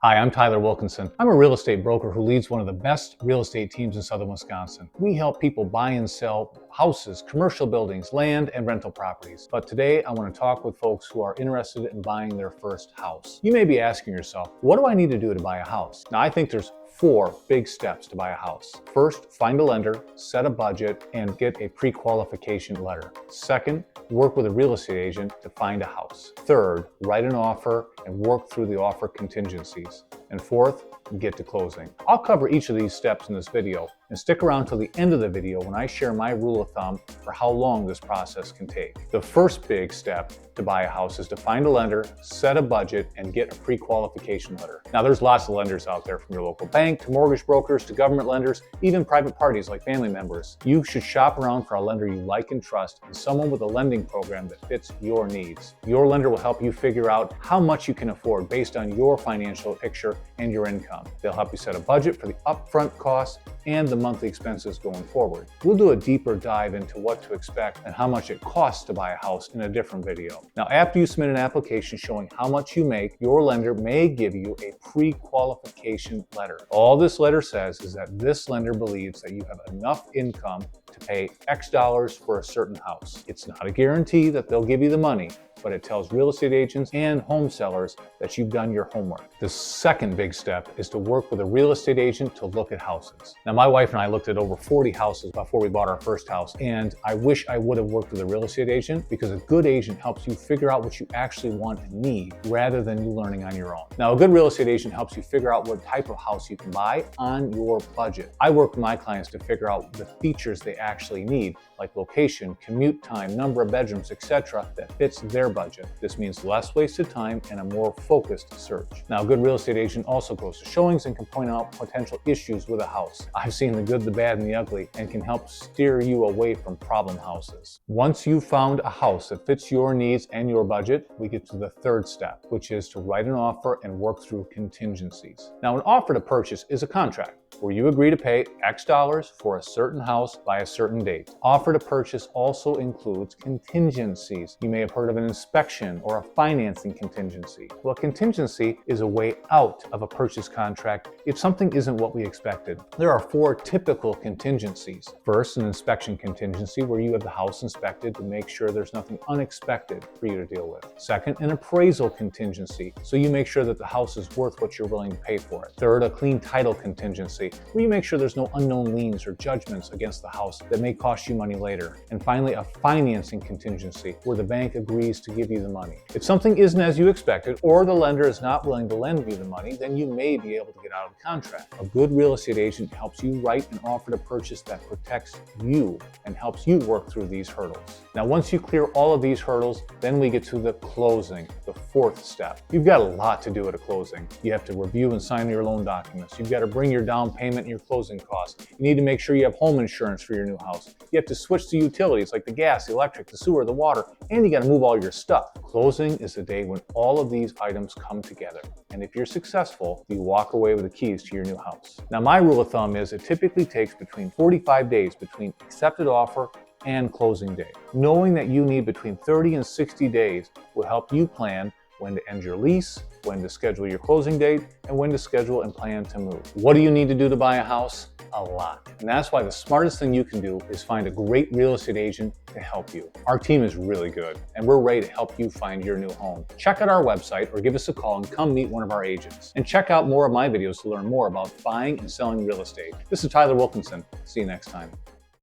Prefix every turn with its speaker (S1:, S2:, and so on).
S1: Hi, I'm Tyler Wilkinson. I'm a real estate broker who leads one of the best real estate teams in southern Wisconsin. We help people buy and sell houses, commercial buildings, land, and rental properties. But today I want to talk with folks who are interested in buying their first house. You may be asking yourself, what do I need to do to buy a house? Now, I think there's 4 big steps to buy a house. First, find a lender, set a budget, and get a pre-qualification letter. Second, work with a real estate agent to find a house. Third, write an offer and work through the offer contingencies. And fourth, get to closing. I'll cover each of these steps in this video, and stick around till the end of the video when I share my rule of thumb for how long this process can take. The first big step to buy a house is to find a lender, set a budget, and get a pre-qualification letter. Now, there's lots of lenders out there, from your local bank to mortgage brokers to government lenders, even private parties like family members. You should shop around for a lender you like and trust, and someone with a lending program that fits your needs. Your lender will help you figure out how much you can afford based on your financial picture and your income. They'll help you set a budget for the upfront costs and the monthly expenses going forward. We'll do a deeper dive into what to expect and how much it costs to buy a house in a different video. Now, after you submit an application showing how much you make, your lender may give you a pre-qualification letter. All this letter says is that this lender believes that you have enough income to pay X dollars for a certain house. It's not a guarantee that they'll give you the money, but it tells real estate agents and home sellers that you've done your homework. The second big step is to work with a real estate agent to look at houses. Now, my wife and I looked at over 40 houses before we bought our first house, and I wish I would have worked with a real estate agent, because a good agent helps you figure out what you actually want and need rather than you learning on your own. Now, a good real estate agent helps you figure out what type of house you can buy on your budget. I work with my clients to figure out the features they actually need, like location, commute time, number of bedrooms, etc., that fits their budget. This means less wasted time and a more focused search. Now, a good real estate agent also goes to showings and can point out potential issues with a house. I've seen the good, the bad, and the ugly, and can help steer you away from problem houses. Once you've found a house that fits your needs and your budget, we get to the third step, which is to write an offer and work through contingencies. Now, an offer to purchase is a contract where you agree to pay X dollars for a certain house by a certain date. Offer to purchase also includes contingencies. You may have heard of an inspection or a financing contingency. Well, a contingency is a way out of a purchase contract if something isn't what we expected. There are 4 typical contingencies. First, an inspection contingency, where you have the house inspected to make sure there's nothing unexpected for you to deal with. Second, an appraisal contingency, so you make sure that the house is worth what you're willing to pay for it. Third, a clean title contingency, where you make sure there's no unknown liens or judgments against the house that may cost you money later. And finally, a financing contingency, where the bank agrees to give you the money. If something isn't as you expected, or the lender is not willing to lend you the money, then you may be able to get out of the contract. A good real estate agent helps you write an offer to purchase that protects you and helps you work through these hurdles. Now, once you clear all of these hurdles, then we get to the closing, the 4th step. You've got a lot to do at a closing. You have to review and sign your loan documents. You've got to bring your down payment and your closing costs. You need to make sure you have home insurance for your new house. You have to switch to utilities like the gas, the electric, the sewer, the water, and you got to move all your stuff. Closing is the day when all of these items come together. And if you're successful, you walk away with the keys to your new house. Now, my rule of thumb is it typically takes between 45 days between accepted offer and closing day. Knowing that you need between 30 and 60 days will help you plan when to end your lease, when to schedule your closing date, and when to schedule and plan to move. What do you need to do to buy a house? A lot. And that's why the smartest thing you can do is find a great real estate agent to help you. Our team is really good, and we're ready to help you find your new home. Check out our website or give us a call and come meet one of our agents. And check out more of my videos to learn more about buying and selling real estate. This is Tyler Wilkinson. See you next time.